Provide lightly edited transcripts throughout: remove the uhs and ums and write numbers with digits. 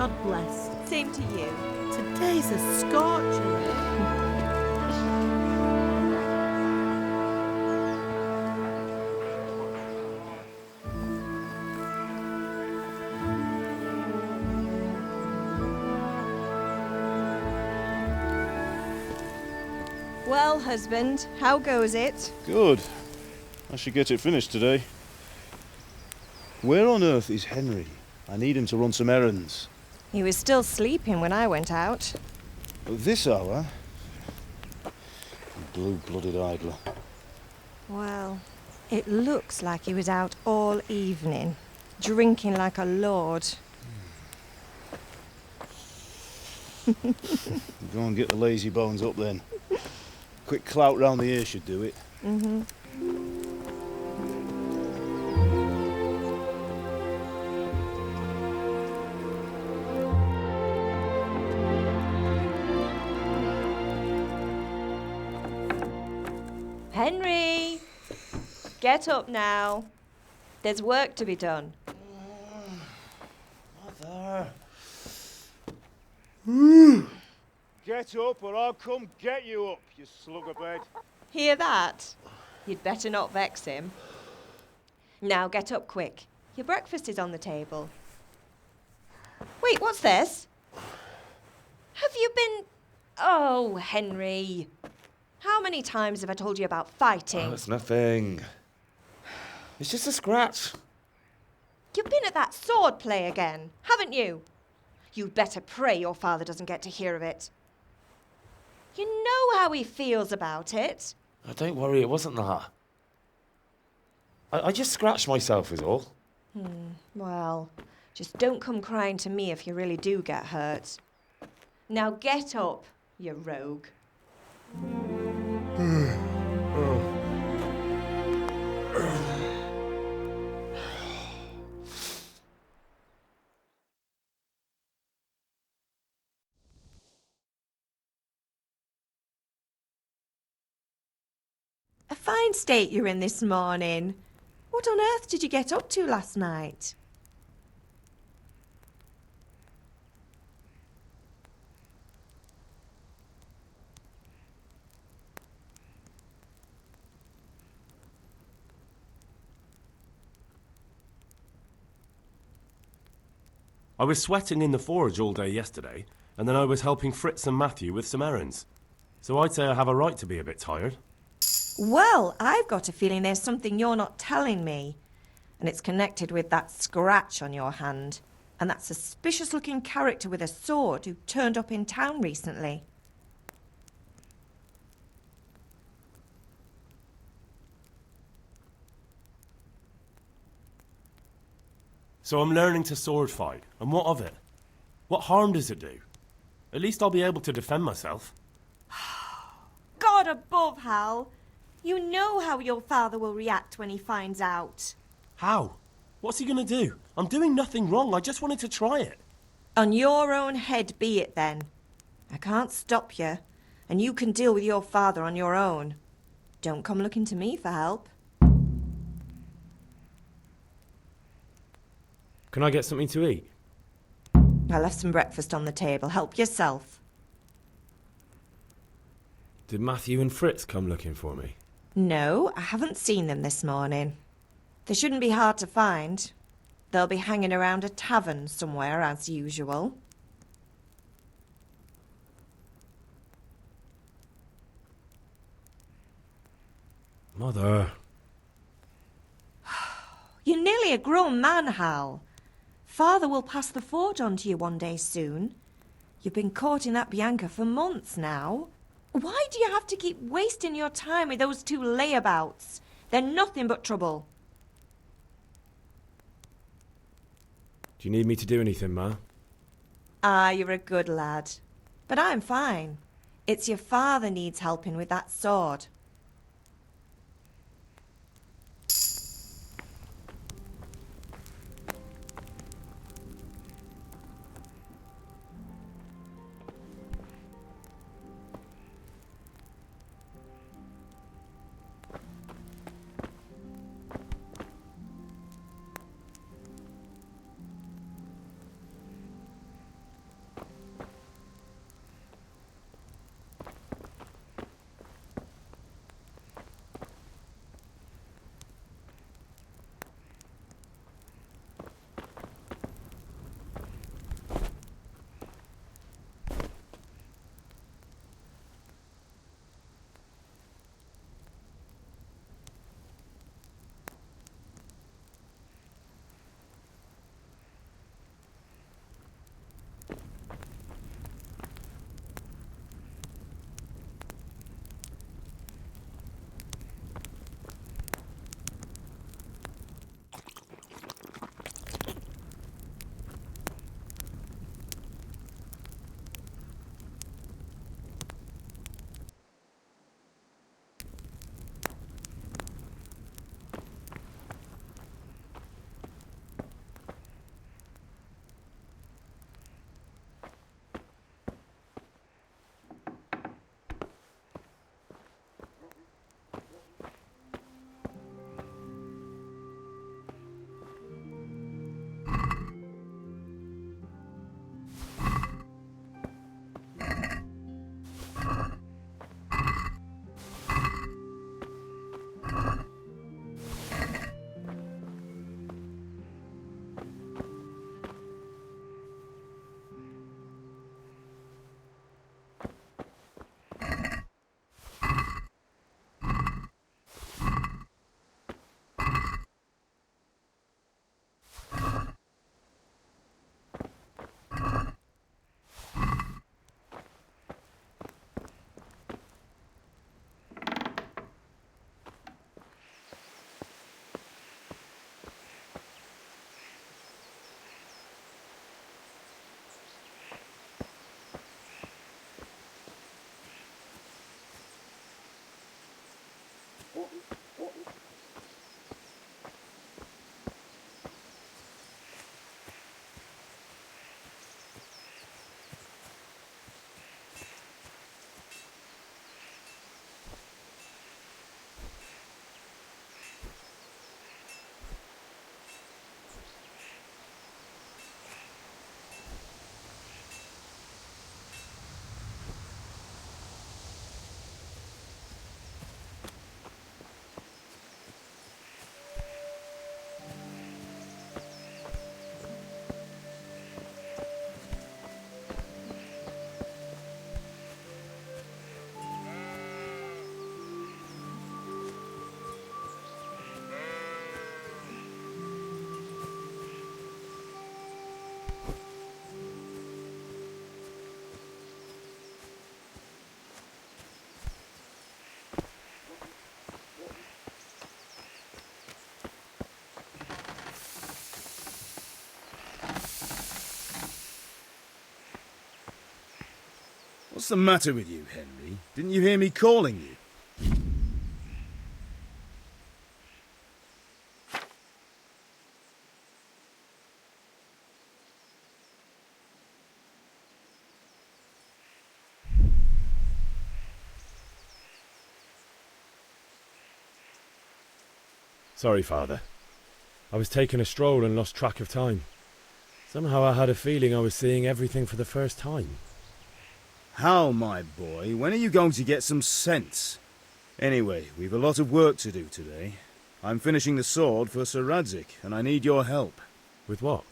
God bless. Same to you. Today's a scorcher. Well, husband, how goes it? Good. I should get it finished today. Where on earth is Henry? I need him to run some errands. He was still sleeping when I went out. At this hour? Blue-blooded idler. Well, it looks like he was out all evening, drinking like a lord. Go and get the lazy bones up then. Quick clout round the ear should do it. Mm-hmm. Henry! Get up now. There's work to be done. Mother. Get up or I'll come get you up, you slugabed. Hear that? You'd better not vex him. Now get up quick. Your breakfast is on the table. Wait, what's this? Have you been... Oh, Henry. How many times have I told you about fighting? Oh, it's nothing. It's just a scratch. You've been at that sword play again, haven't you? You'd better pray your father doesn't get to hear of it. You know how he feels about it. Oh, don't worry, it wasn't that. I just scratched myself is all. Well, just don't come crying to me if you really do get hurt. Now get up, you rogue. A fine state you're in this morning. What on earth did you get up to last night? I was sweating in the forge all day yesterday, and then I was helping Fritz and Matthew with some errands. So I'd say I have a right to be a bit tired. Well, I've got a feeling there's something you're not telling me. And it's connected with that scratch on your hand. And that suspicious-looking character with a sword who turned up in town recently. So I'm learning to sword fight, and what of it? What harm does it do? At least I'll be able to defend myself. God above, Hal! You know how your father will react when he finds out. How? What's he gonna do? I'm doing nothing wrong, I just wanted to try it. On your own head be it then. I can't stop you, and you can deal with your father on your own. Don't come looking to me for help. Can I get something to eat? I left some breakfast on the table. Help yourself. Did Matthew and Fritz come looking for me? No, I haven't seen them this morning. They shouldn't be hard to find. They'll be hanging around a tavern somewhere, as usual. Mother. You're nearly a grown man, Hal. Father will pass the forge on to you one day soon. You've been courting that Bianca for months now. Why do you have to keep wasting your time with those two layabouts? They're nothing but trouble. Do you need me to do anything, Ma? Ah, you're a good lad. But I'm fine. It's your father needs helping with that sword. What's the matter with you, Henry? Didn't you hear me calling you? Sorry, Father. I was taking a stroll and lost track of time. Somehow I had a feeling I was seeing everything for the first time. Hal, my boy, when are you going to get some sense? Anyway, we've a lot of work to do today. I'm finishing the sword for Sir Radzik, and I need your help. With what?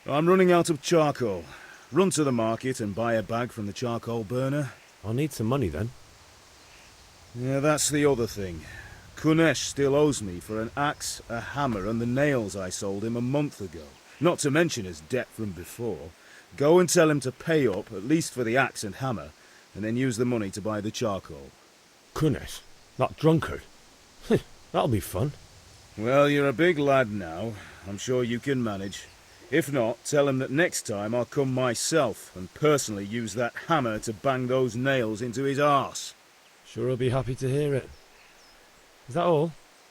I'm running out of charcoal. Run to the market and buy a bag from the charcoal burner. I'll need some money then. Yeah, that's the other thing. Kunes still owes me for an axe, a hammer, and the nails I sold him a month ago. Not to mention his debt from before. Go and tell him to pay up, at least for the axe and hammer, and then use the money to buy the charcoal. Kunes? That drunkard? That'll be fun. Well, you're a big lad now. I'm sure you can manage. If not, tell him that next time I'll come myself and personally use that hammer to bang those nails into his arse. Sure I'll be happy to hear it. Is that all?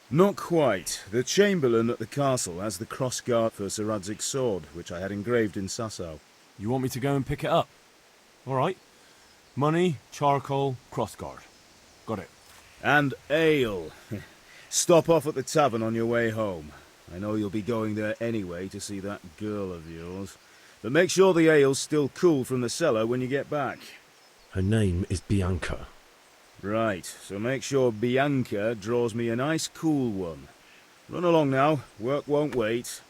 Not quite. The Chamberlain at the castle has the crossguard for Sir Radzik's sword, which I had engraved in Sasau. You want me to go and pick it up? All right. Money, charcoal, crossguard. Got it. And ale. Stop off at the tavern on your way home. I know you'll be going there anyway to see that girl of yours. But make sure the ale's still cool from the cellar when you get back. Her name is Bianca. Right, so make sure Bianca draws me a nice cool one. Run along now, work won't wait.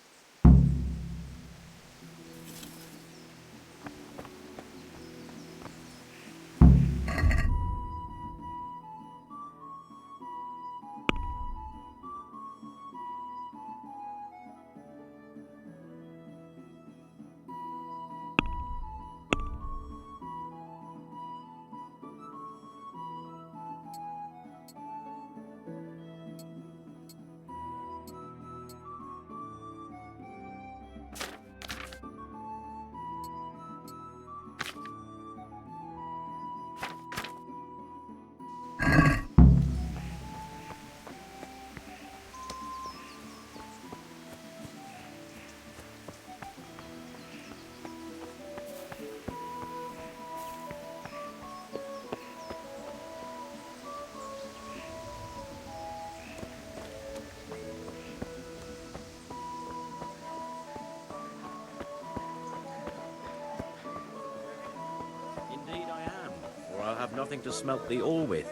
Indeed I am, or I'll have nothing to smelt the ore with,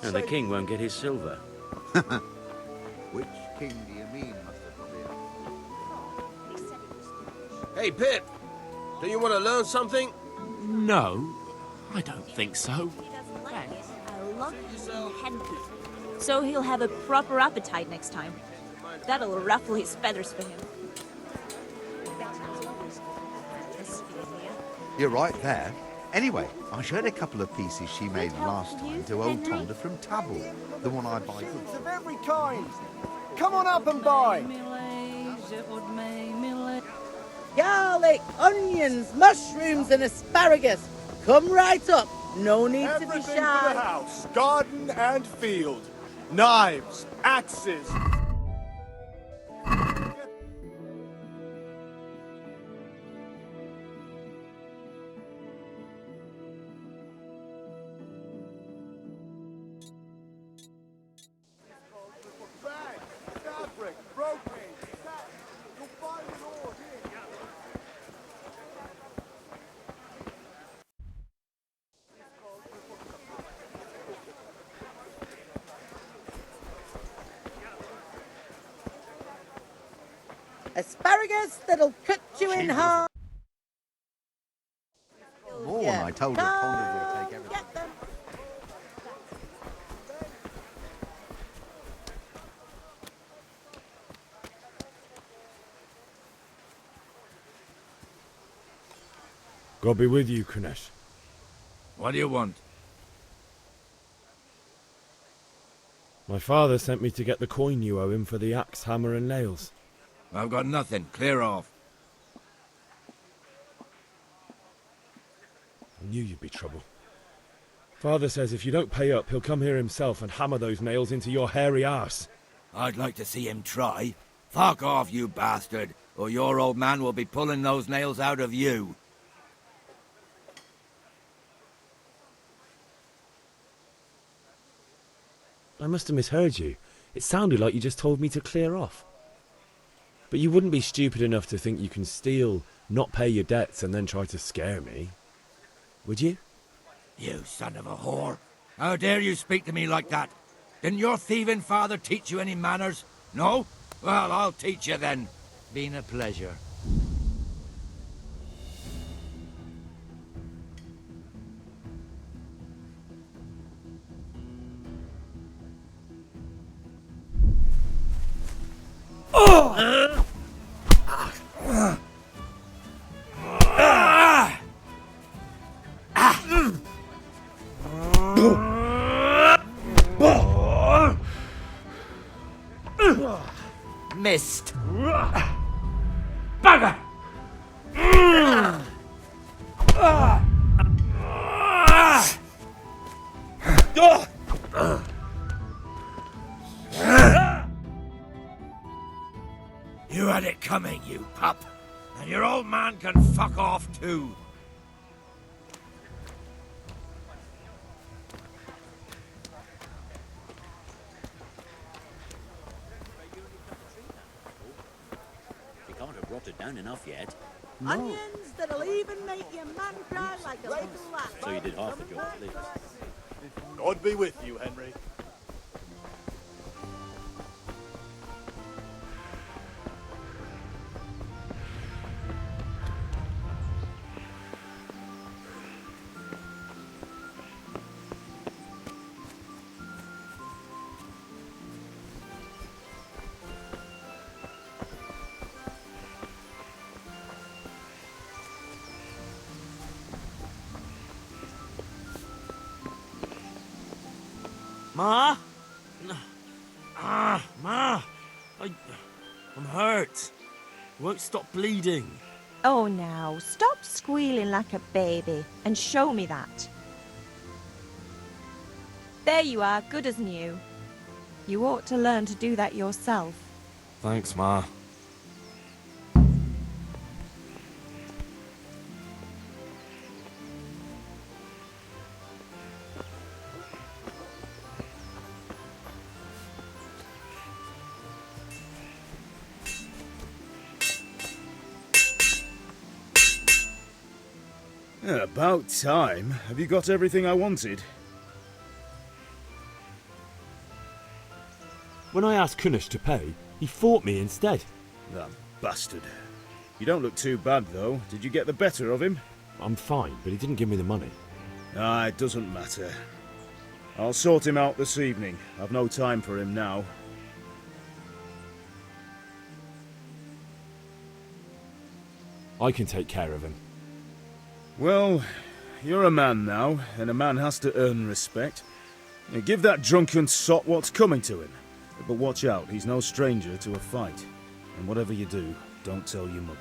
and the king won't get his silver. Which king do you mean, Master Corsair? Hey, Pip! Do you want to learn something? No, I don't think so. He doesn't like it. I love eating hen poop. So he'll have a proper appetite next time. That'll ruffle his feathers for him. You're right there. Anyway, I showed a couple of pieces she made last time to old Tonda from Tabble, the one I buy. Of every kind. Come on up and buy. Garlic, onions, mushrooms and asparagus. Come right up. No need to be Everything shy. for the house, garden and field. Knives, axes. Asparagus that'll cut you in half. More when I told her Tonda would take everything. Get them. God be with you, Kunes. What do you want? My father sent me to get the coin you owe him for the axe, hammer and nails. I've got nothing. Clear off. Knew you'd be trouble. Father says if you don't pay up, he'll come here himself and hammer those nails into your hairy arse. I'd like to see him try. Fuck off, you bastard, or your old man will be pulling those nails out of you. I must have misheard you. It sounded like you just told me to clear off. But you wouldn't be stupid enough to think you can steal, not pay your debts, and then try to scare me. Would you? You son of a whore. How dare you speak to me like that? Didn't your thieving father teach you any manners? No? Well, I'll teach you then. Been a pleasure. Missed. Bugger! You had it coming, you pup. And your old man can fuck off too. They can't have rotted down enough yet. Onions that'll even make your man cry like a little lamb. So you did half the job at least. God be with you, Henry. Ma? Ma! I'm hurt. I won't stop bleeding. Oh, now, stop squealing like a baby and show me that. There you are, good as new. You ought to learn to do that yourself. Thanks, Ma. About time. Have you got everything I wanted? When I asked Kunes to pay, he fought me instead. That bastard. You don't look too bad, though. Did you get the better of him? I'm fine, but he didn't give me the money. Ah, it doesn't matter. I'll sort him out this evening. I've no time for him now. I can take care of him. Well, you're a man now, and a man has to earn respect. Now, give that drunken sot what's coming to him. But watch out, he's no stranger to a fight. And whatever you do, don't tell your mother.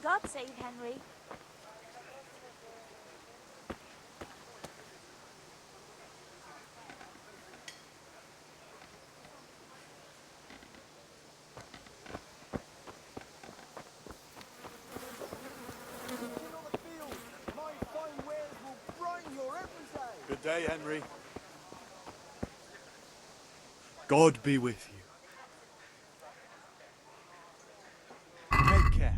God save Henry. Good day, Henry. God be with you. Take care.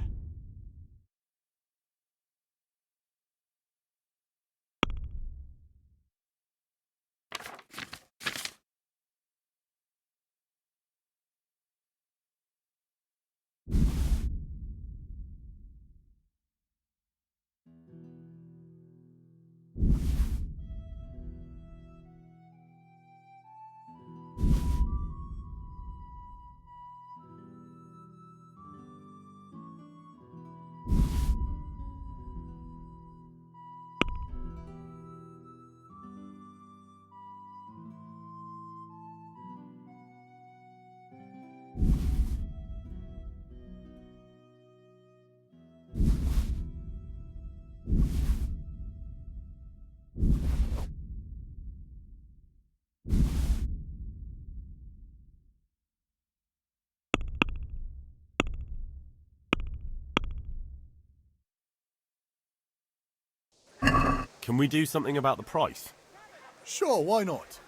Can we do something about the price? Sure, why not?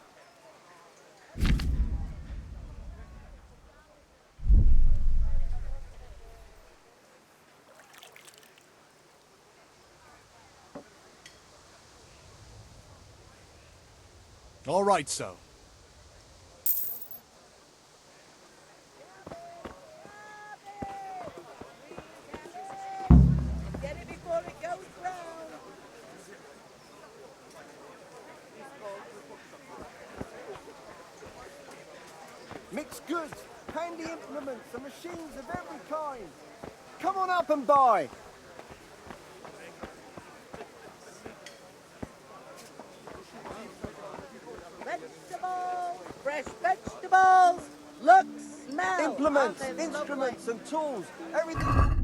All right, so. Get it before it goes round. Mixed goods, handy implements, and machines of every kind. Come on up and buy. Vegetables, fresh vegetables. Look, smell. Implements, Aren't they instruments, and tools. Everything.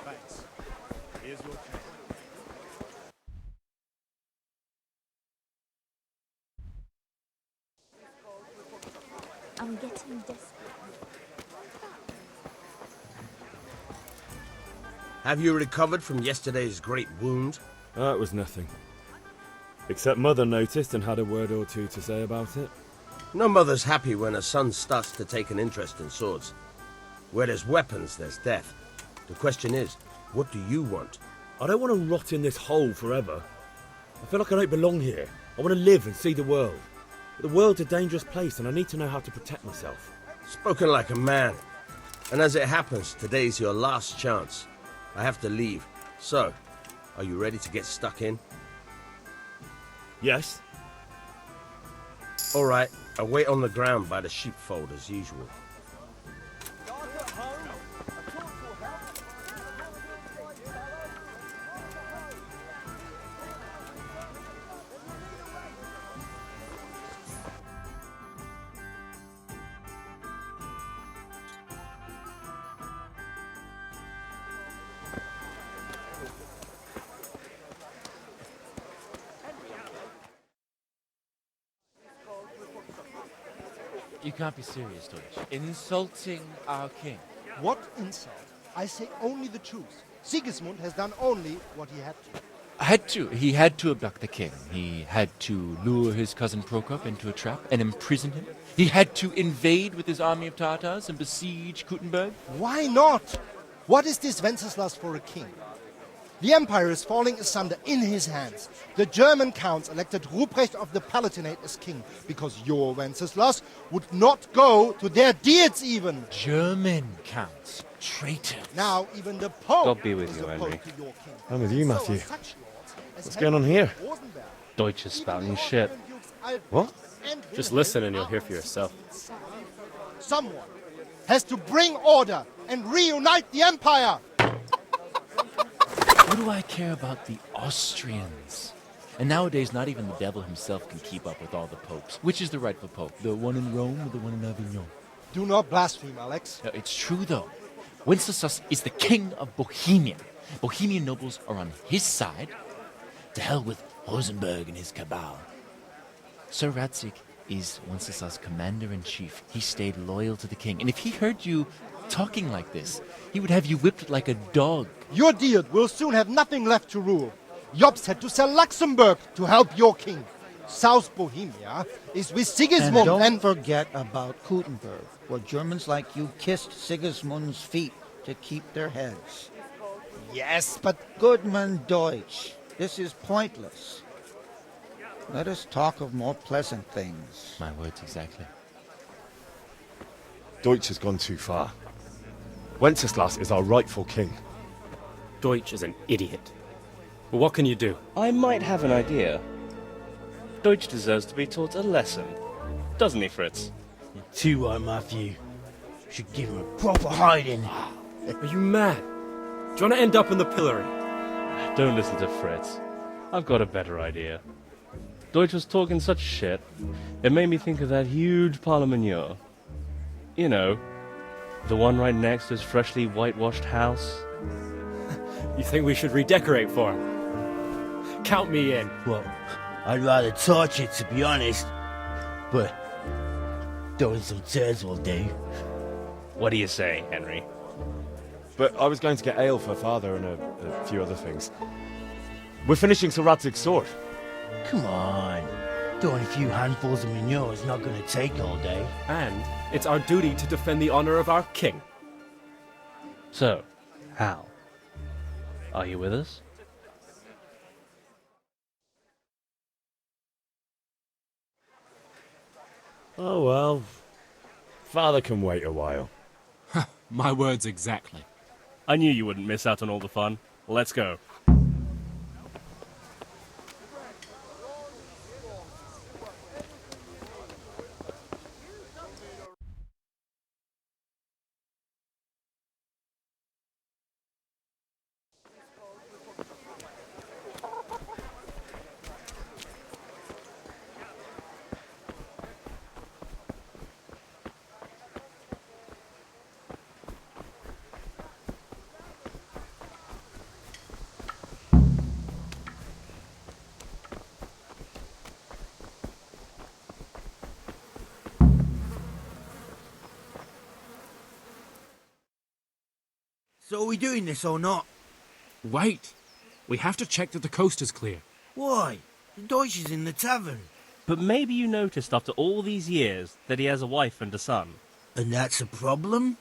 Thanks. Here's your change. I'm getting desperate. Have you recovered from yesterday's great wound? It was nothing. Except Mother noticed and had a word or two to say about it. No mother's happy when her son starts to take an interest in swords. Where there's weapons, there's death. The question is, what do you want? I don't want to rot in this hole forever. I feel like I don't belong here. I want to live and see the world. But the world's a dangerous place and I need to know how to protect myself. Spoken like a man. And as it happens, today's your last chance. I have to leave. So, are you ready to get stuck in? Yes. All right, I'll wait on the ground by the sheepfold as usual. You can't be serious, Deutsch. Insulting our king. What insult? I say only the truth. Sigismund has done only what he had to. He had to abduct the king. He had to lure his cousin Prokop into a trap and imprison him. He had to invade with his army of Tatars and besiege Kuttenberg. Why not? What is this Wenceslas for a king? The empire is falling asunder in his hands. The German counts elected Ruprecht of the Palatinate as king because your Wenceslas would not go to their deeds even. German counts. Traitors. Now even the Pope God be with is you, opposed Henry. to your king. I'm with you, So Matthew. are such lords as What's going on Henry here? Rosenberg. Deutsch is spouting shit. What? Just listen and you'll hear for yourself. Someone has to bring order and reunite the empire. What do I care about the Austrians? And nowadays, not even the devil himself can keep up with all the popes. Which is the rightful pope? The one in Rome or the one in Avignon? Do not blaspheme, Alex. No, it's true, though. Wenceslas is the king of Bohemia. Bohemian nobles are on his side. To hell with Rosenberg and his cabal. Sir Radzik is Wenceslas' commander-in-chief. He stayed loyal to the king. And if he heard you talking like this, he would have you whipped like a dog. Your Diet will soon have nothing left to rule. Jobst had to sell Luxembourg to help your king. South Bohemia is with Sigismund and don't forget about Kuttenberg, where Germans like you kissed Sigismund's feet to keep their heads. Yes, but... Goodman Deutsch, this is pointless. Let us talk of more pleasant things. My words exactly. Deutsch has gone too far. Wenceslas is our rightful king. Deutsch is an idiot. But what can you do? I might have an idea. Deutsch deserves to be taught a lesson. Doesn't he, Fritz? You're too right, Matthew. Should give him a proper hiding. Are you mad? Do you want to end up in the pillory? Don't listen to Fritz. I've got a better idea. Deutsch was talking such shit, it made me think of that huge parliament. You know, The one right next to his freshly whitewashed house? You think we should redecorate for him? Count me in. Well, I'd rather torch it, to be honest. But throwing some turds will do. What do you say, Henry? But I was going to get ale for Father and a few other things. We're finishing Sir Radzik's sword. Come on. Throwing a few handfuls of manure is not going to take all day. And it's our duty to defend the honor of our king. So, Hal, are you with us? Oh well. Father can wait a while. My words exactly. I knew you wouldn't miss out on all the fun. Let's go. So are we doing this or not? Wait. We have to check that the coast is clear. Why? The Deutsch is in the tavern. But maybe you noticed after all these years that he has a wife and a son. And that's a problem?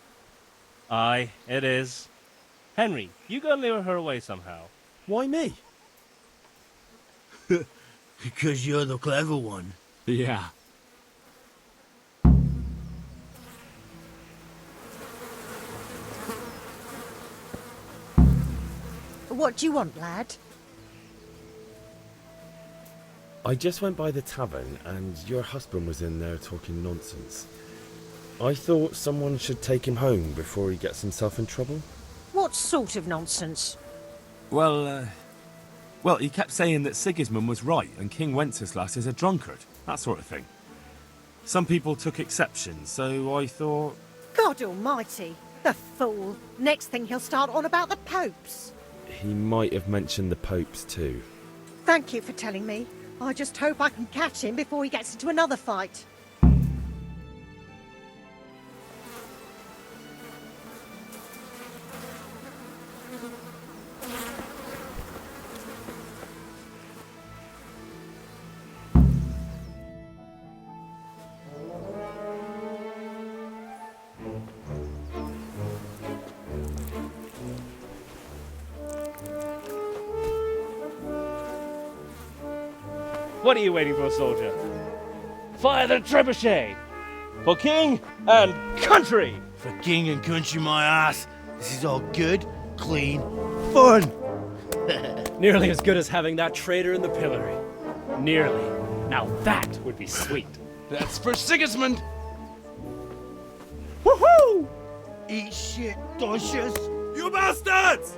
Aye, it is. Henry, you go and lure her away somehow. Why me? Because you're the clever one. Yeah. What do you want, lad? I just went by the tavern and your husband was in there talking nonsense. I thought someone should take him home before he gets himself in trouble. What sort of nonsense? Well, he kept saying that Sigismund was right and King Wenceslas is a drunkard, that sort of thing. Some people took exception, so I thought... God almighty, the fool. Next thing he'll start on about the popes. He might have mentioned the popes too. Thank you for telling me. I just hope I can catch him before he gets into another fight. What are you waiting for, soldier? Fire the trebuchet! For king and country! For king and country, my ass. This is all good, clean, fun. Nearly as good as having that traitor in the pillory. Nearly. Now that would be sweet. That's for Sigismund! Woohoo! Eat shit, Deutsches. You bastards!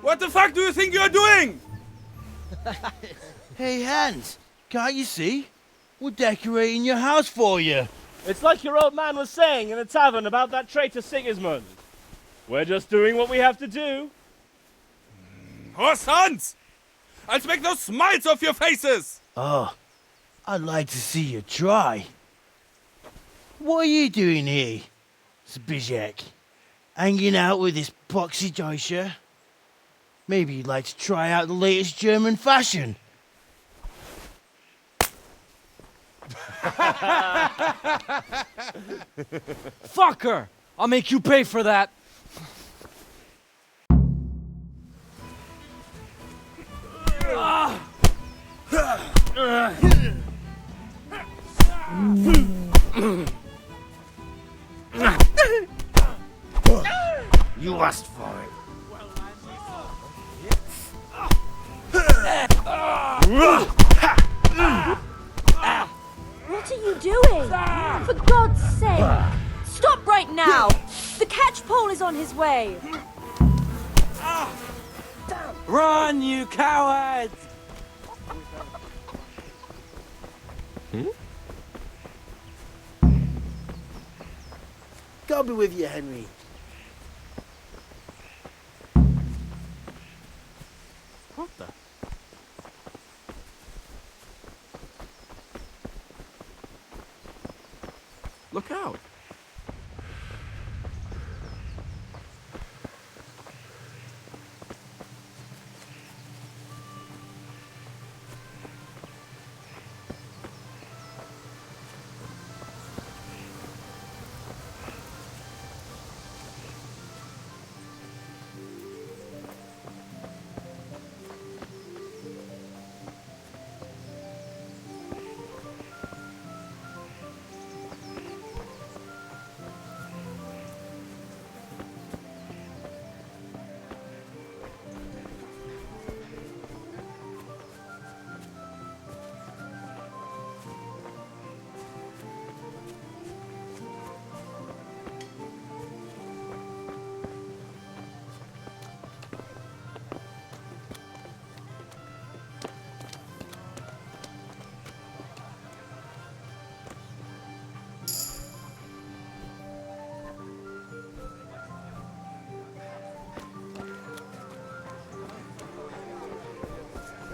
What the fuck do you think you're doing? Hey, Hans, can't you see? We're decorating your house for you. It's like your old man was saying in the tavern about that traitor Sigismund. We're just doing what we have to do. Horse Hans! I'll make those smiles off your faces! Oh, I'd like to see you try. What are you doing here, Zbigniew? Hanging out with this poxy Deutscher? Maybe you'd like to try out the latest German fashion. Fucker! I'll make you pay for that. You asked for it. What are you doing? For God's sake! Stop right now! The catchpole is on his way! Run, you cowards! God be with you, Henry. What the? Look out!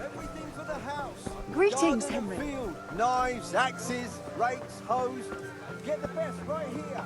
Everything for the house. Greetings, Garden and Henry. Field. Knives, axes, rakes, hoes. Get the best right here.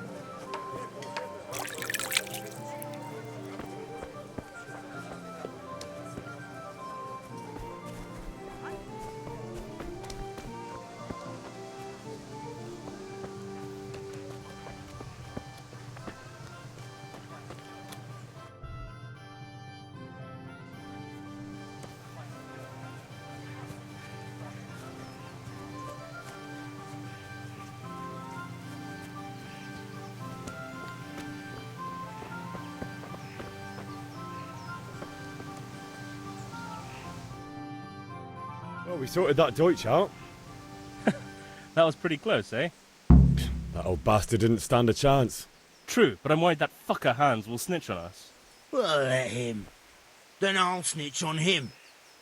Well, we sorted that Deutsch out. That was pretty close, eh? That old bastard didn't stand a chance. True, but I'm worried that fucker Hans will snitch on us. Well, let him. Then I'll snitch on him.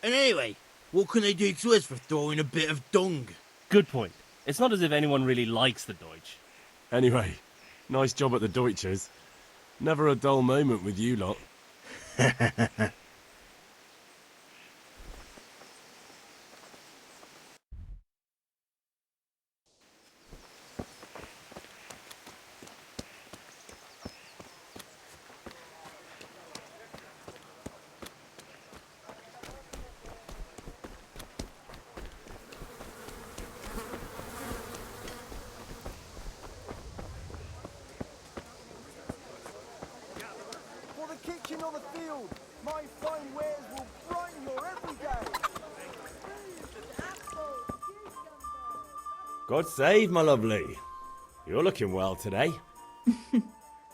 And anyway, what can they do to us for throwing a bit of dung? Good point. It's not as if anyone really likes the Deutsch. Anyway, nice job at the Deutsches. Never a dull moment with you lot. For the kitchen or the field, my fine wares will brighten your every day. God save, my lovely. You're looking well today.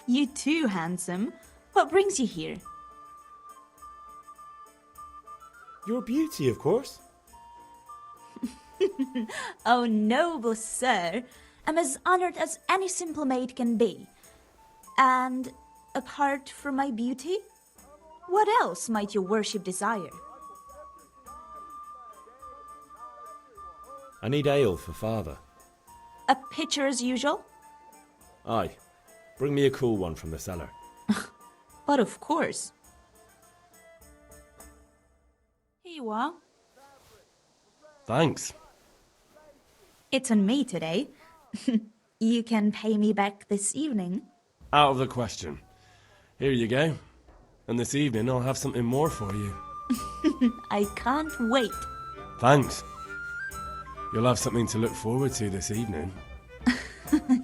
You too, handsome. What brings you here? Your beauty, of course. Oh, noble sir. I'm as honored as any simple maid can be. And apart from my beauty, what else might your worship desire? I need ale for father. A pitcher as usual? Aye. Bring me a cool one from the cellar. But of course. Here you are. Thanks. It's on me today. You can pay me back this evening. Out of the question. Here you go. And this evening I'll have something more for you. I can't wait. Thanks. You'll have something to look forward to this evening.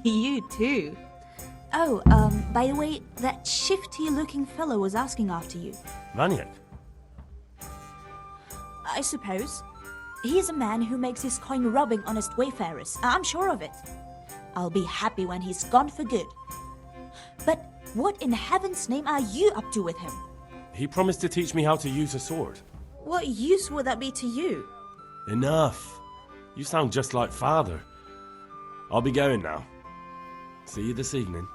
You too. Oh, by the way, that shifty-looking fellow was asking after you. Maniac? I suppose. He's a man who makes his coin robbing honest wayfarers. I'm sure of it. I'll be happy when he's gone for good. But what in heaven's name are you up to with him? He promised to teach me how to use a sword. What use would that be to you? Enough. You sound just like father. I'll be going now. See you this evening.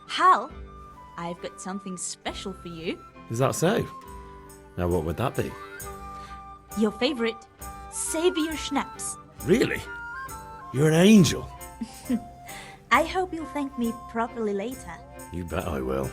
Hal, I've got something special for you. Is that so? Now what would that be? Your favorite, Savior Schnapps. Really? You're an angel. I hope you'll thank me properly later. You bet I will.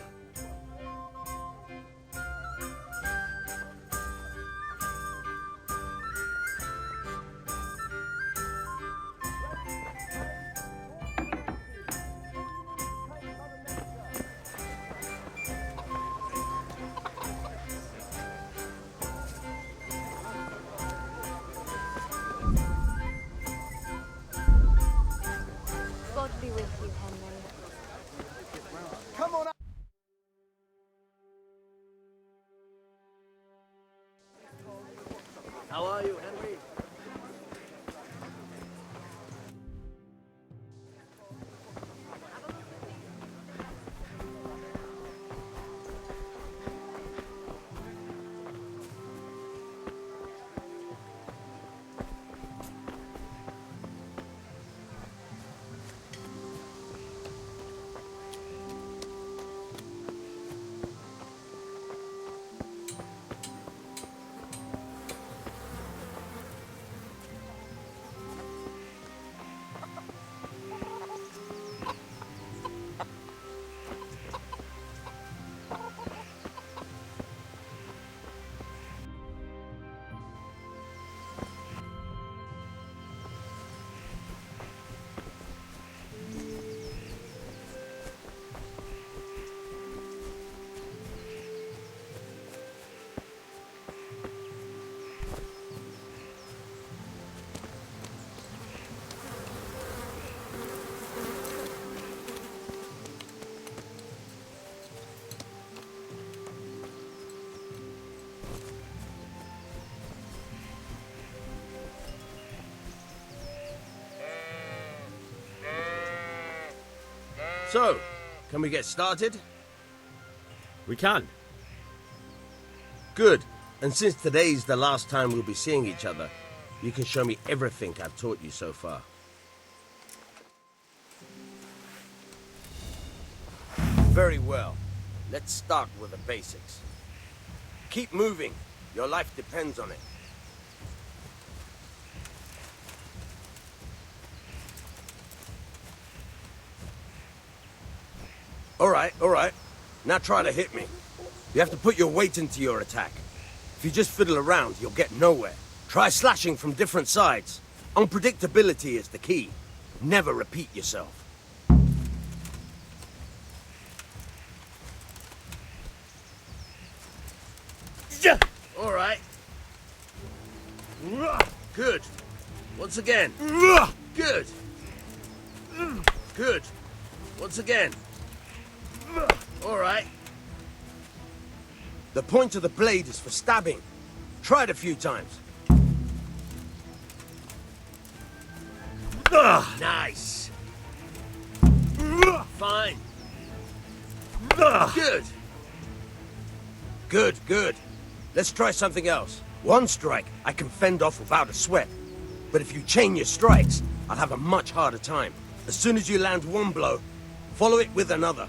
God be with you, Henry. Come on up. How are you, Henry? So, can we get started? We can. Good. And since today's the last time we'll be seeing each other, you can show me everything I've taught you so far. Very well. Let's start with the basics. Keep moving. Your life depends on it. All right. Now try to hit me. You have to put your weight into your attack. If you just fiddle around, you'll get nowhere. Try slashing from different sides. Unpredictability is the key. Never repeat yourself. All right. Good. Once again. Good. Good. Once again. All right. The point of the blade is for stabbing. Try it a few times. Nice. Fine. Good. Good. Let's try something else. One strike, I can fend off without a sweat. But if you chain your strikes, I'll have a much harder time. As soon as you land one blow, follow it with another.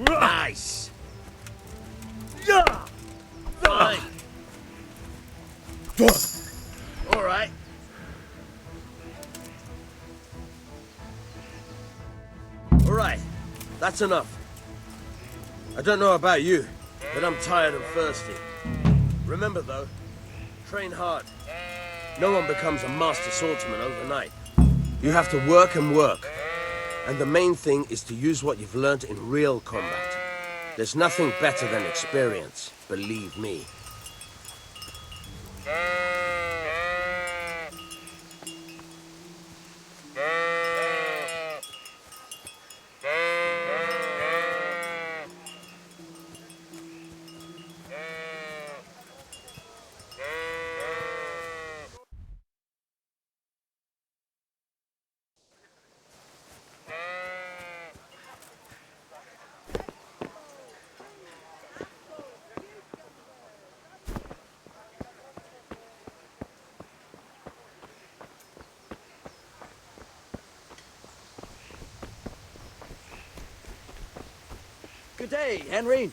Nice. Fine. All right. All right. That's enough. I don't know about you, but I'm tired and thirsty. Remember though, train hard. No one becomes a master swordsman overnight. You have to work and work. And the main thing is to use what you've learned in real combat. There's nothing better than experience, believe me. Good day, Henry.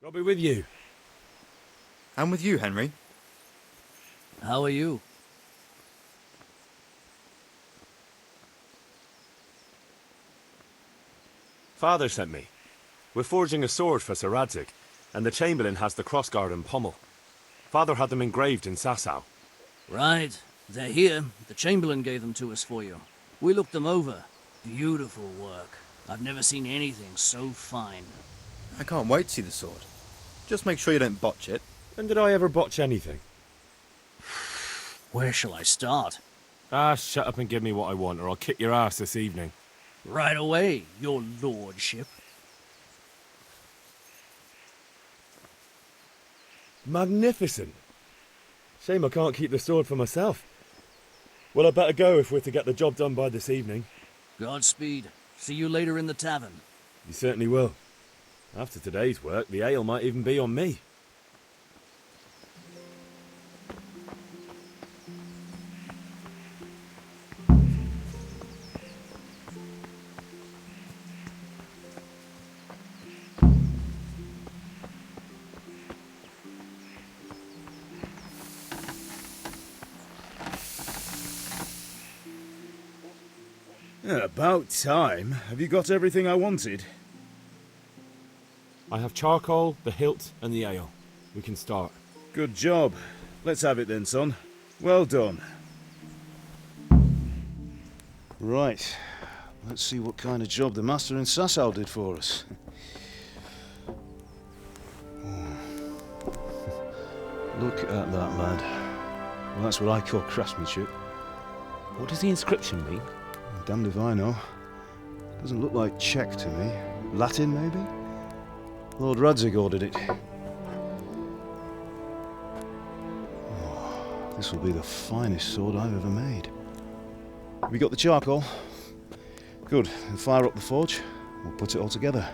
I'll be with you. I'm with you, Henry. How are you? Father sent me. We're forging a sword for Sir Radzik, and the Chamberlain has the crossguard and pommel. Father had them engraved in Sasau. Right. They're here. The Chamberlain gave them to us for you. We looked them over. Beautiful work. I've never seen anything so fine. I can't wait to see the sword. Just make sure you don't botch it. When did I ever botch anything? Where shall I start? Ah, shut up and give me what I want, or I'll kick your ass this evening. Right away, your lordship. Magnificent. Shame I can't keep the sword for myself. Well, I better go if we're to get the job done by this evening. Godspeed. See you later in the tavern. You certainly will. After today's work, the ale might even be on me. About time. Have you got everything I wanted? I have charcoal, the hilt, and the ale. We can start. Good job. Let's have it then, son. Well done. Right. Let's see what kind of job the master in Sasau did for us. Look at that, lad. Well, that's what I call craftsmanship. What does the inscription mean? Damned if I know. Doesn't look like Czech to me. Latin, maybe? Lord Radzik ordered it. Oh, this will be the finest sword I've ever made. Have you got the charcoal? Good. Then fire up the forge. We'll put it all together.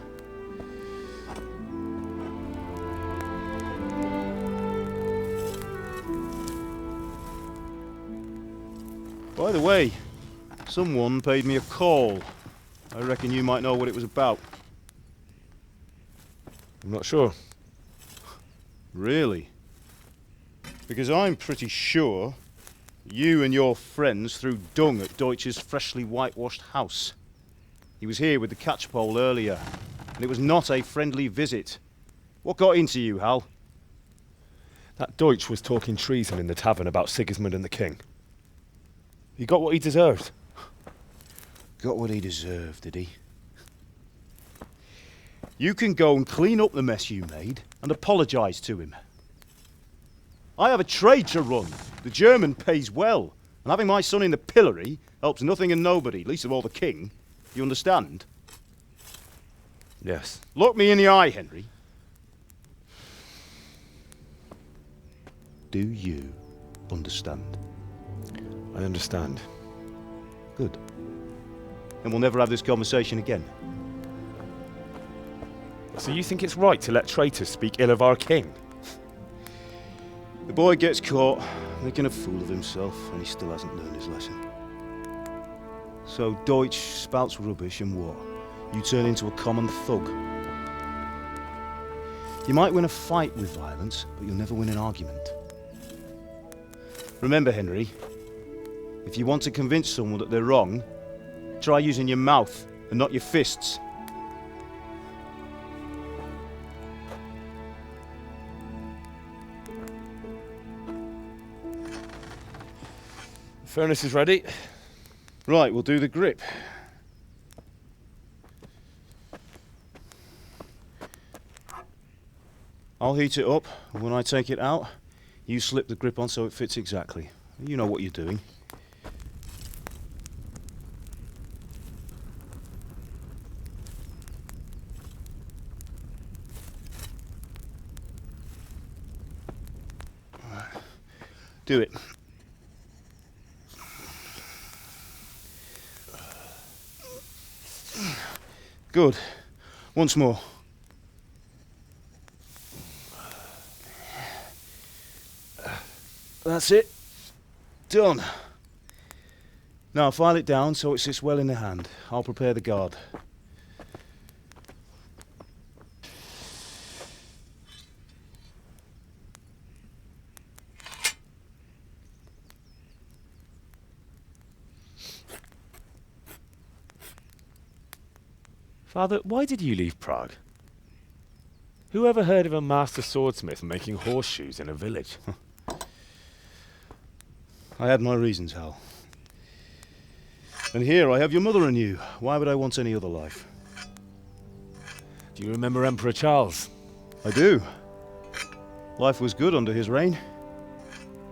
By the way, someone paid me a call. I reckon you might know what it was about. I'm not sure. Really? Because I'm pretty sure you and your friends threw dung at Deutsch's freshly whitewashed house. He was here with the catchpole earlier, and it was not a friendly visit. What got into you, Hal? That Deutsch was talking treason in the tavern about Sigismund and the king. He got what he deserved. Got what he deserved, did he? You can go and clean up the mess you made and apologise to him. I have a trade to run. The German pays well, and having my son in the pillory helps nothing and nobody, least of all the king. You understand? Yes. Look me in the eye, Henry. Do you understand? I understand. Good. Then we'll never have this conversation again. So you think it's right to let traitors speak ill of our king? The boy gets caught making a fool of himself, and he still hasn't learned his lesson. So Deutsch spouts rubbish, and what? You turn into a common thug. You might win a fight with violence, but you'll never win an argument. Remember, Henry, if you want to convince someone that they're wrong, try using your mouth and not your fists. Furnace is ready. Right, we'll do the grip. I'll heat it up, and when I take it out, you slip the grip on so it fits exactly. You know what you're doing. Do it. Good. Once more. That's it. Done. Now file it down so it sits well in the hand. I'll prepare the guard. Father, why did you leave Prague? Who ever heard of a master swordsmith making horseshoes in a village? I had my reasons, Hal. And here I have your mother and you. Why would I want any other life? Do you remember Emperor Charles? I do. Life was good under his reign.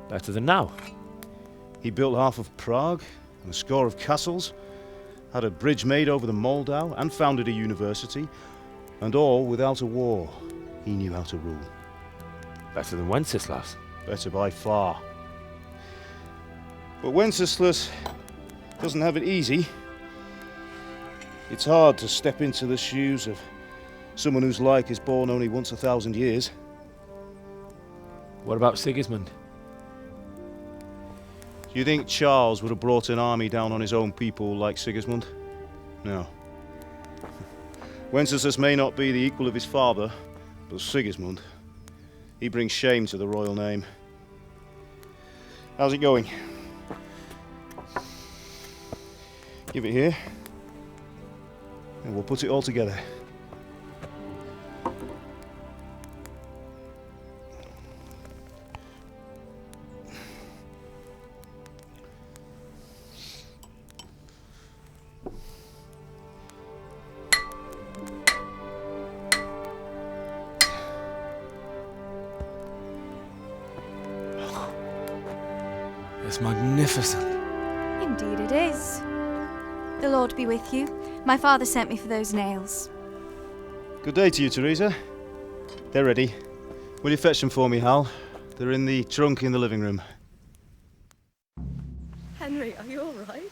Better than now. He built half of Prague and a score of castles, had a bridge made over the Moldau, and founded a university, and all without a war. He knew how to rule. Better than Wenceslas. Better by far. But Wenceslas doesn't have it easy. It's hard to step into the shoes of someone whose like is born only once 1,000 years. What about Sigismund? Do you think Charles would have brought an army down on his own people like Sigismund? No. Wenceslas may not be the equal of his father, but Sigismund, he brings shame to the royal name. How's it going? Give it here, and we'll put it all together. It's magnificent. Indeed it is. The Lord be with you. My father sent me for those nails. Good day to you, Teresa. They're ready. Will you fetch them for me, Hal? They're in the trunk in the living room. Henry, are you all right?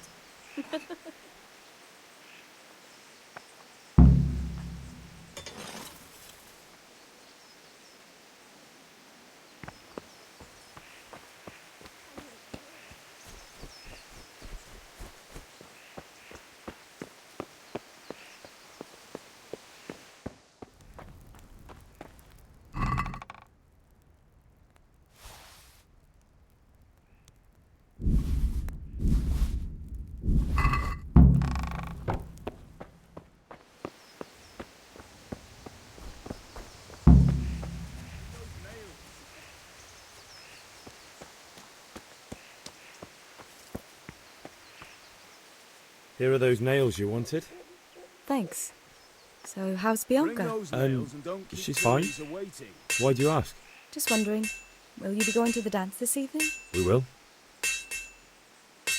Here are those nails you wanted. Thanks. So, how's Bianca? She's fine. Why do you ask? Just wondering, will you be going to the dance this evening? We will.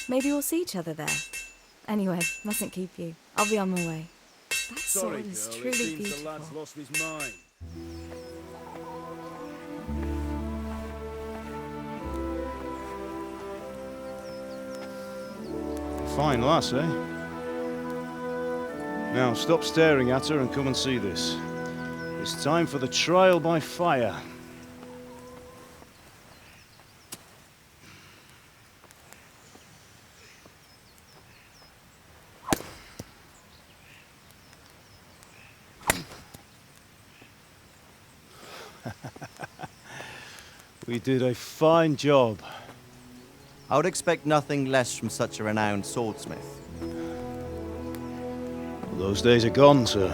Maybe we'll see each other there. Anyway, mustn't keep you. I'll be on my way. That sword is truly beautiful. The lad's lost his mind. Fine lass, eh? Now stop staring at her and come and see this. It's time for the trial by fire. We did a fine job. I would expect nothing less from such a renowned swordsmith. Those days are gone, sir.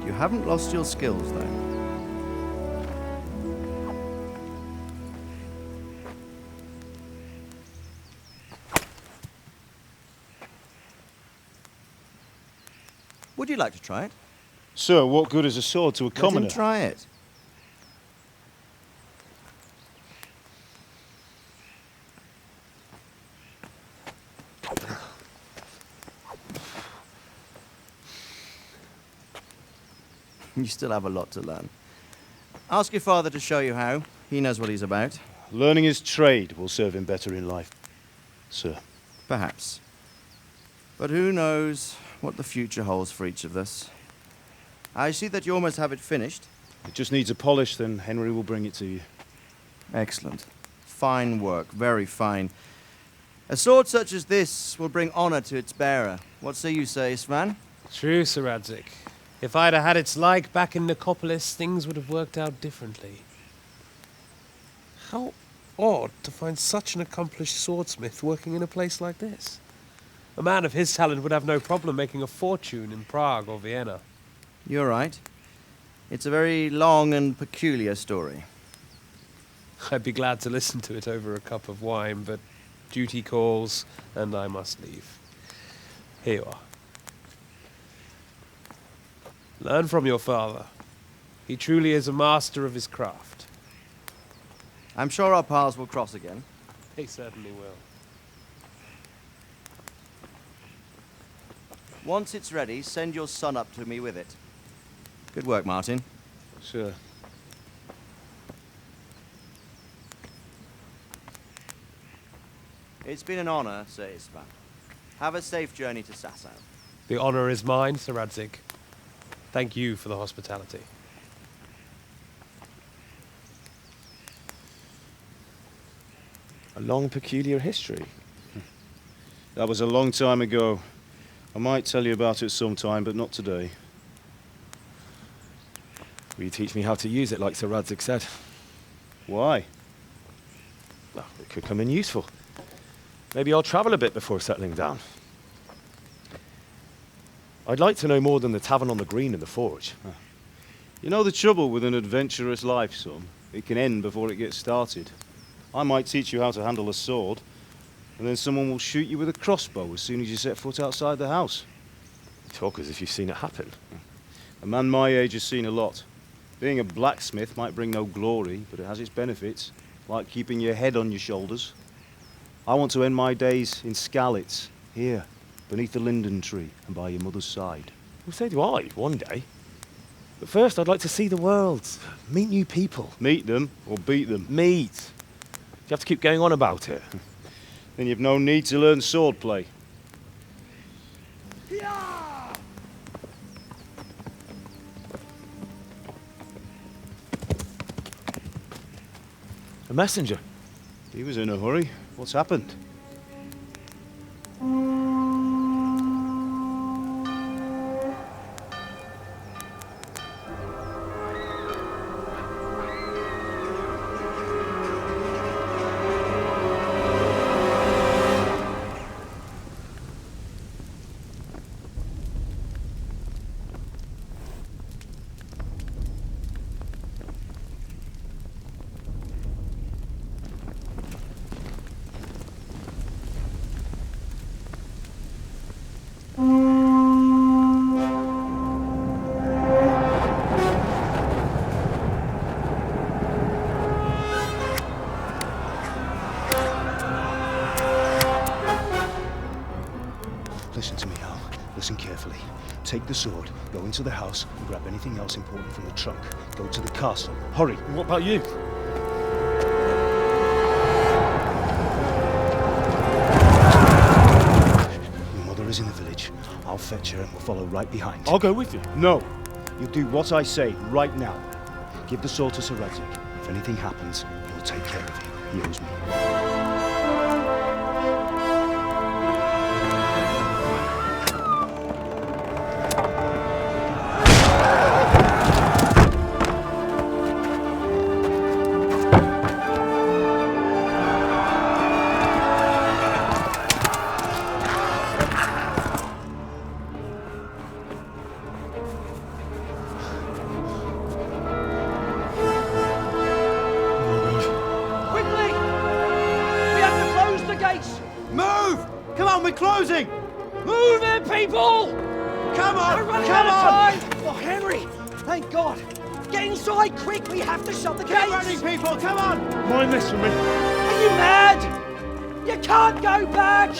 You haven't lost your skills, though. Would you like to try it? Sir, what good is a sword to a commoner? Let him try it. You still have a lot to learn. Ask your father to show you how. He knows what he's about. Learning his trade will serve him better in life, sir. Perhaps. But who knows what the future holds for each of us. I see that you almost have it finished. It just needs a polish, then Henry will bring it to you. Excellent. Fine work, very fine. A sword such as this will bring honor to its bearer. What say you, Svan? True, Sir Radzik. If I'd have had its like back in Nicopolis, things would have worked out differently. How odd to find such an accomplished swordsmith working in a place like this. A man of his talent would have no problem making a fortune in Prague or Vienna. You're right. It's a very long and peculiar story. I'd be glad to listen to it over a cup of wine, but duty calls, and I must leave. Here you are. Learn from your father. He truly is a master of his craft. I'm sure our paths will cross again. They certainly will. Once it's ready, send your son up to me with it. Good work, Martin. Sure. It's been an honor, Sir Ispan. Have a safe journey to Sasau. The honor is mine, Sir Radzik. Thank you for the hospitality. A long, peculiar history. That was a long time ago. I might tell you about it sometime, but not today. Will you teach me how to use it like Sir Radzik said? Why? Well, it could come in useful. Maybe I'll travel a bit before settling down. I'd like to know more than the tavern on the green and the forge. You know the trouble with an adventurous life, son? It can end before it gets started. I might teach you how to handle a sword, and then someone will shoot you with a crossbow as soon as you set foot outside the house. You talk as if you've seen it happen. A man my age has seen a lot. Being a blacksmith might bring no glory, but it has its benefits, like keeping your head on your shoulders. I want to end my days in Skalitz, here, beneath the linden tree and by your mother's side. Well, so do I, one day. But first, I'd like to see the world, meet new people. Meet them or beat them? Meet. You have to keep going on about it. Then you've no need to learn swordplay. A messenger. He was in a hurry. What's happened? Listen to me, Al. Listen carefully. Take the sword, go into the house, and grab anything else important from the trunk. Go to the castle. Hurry! What about you? Your mother is in the village. I'll fetch her and we'll follow right behind. I'll go with you. No! You'll do what I say right now. Give the sword to Sir Radzik. If anything happens, he'll take care of you. He owes me. We're closing! Move it, people! Come on! We're running Come out of on! time! Oh, Henry! Thank God! Get inside, quick! We have to shut the gates! Get running, people! Come on! Mind this for me. Are you mad? You can't go back!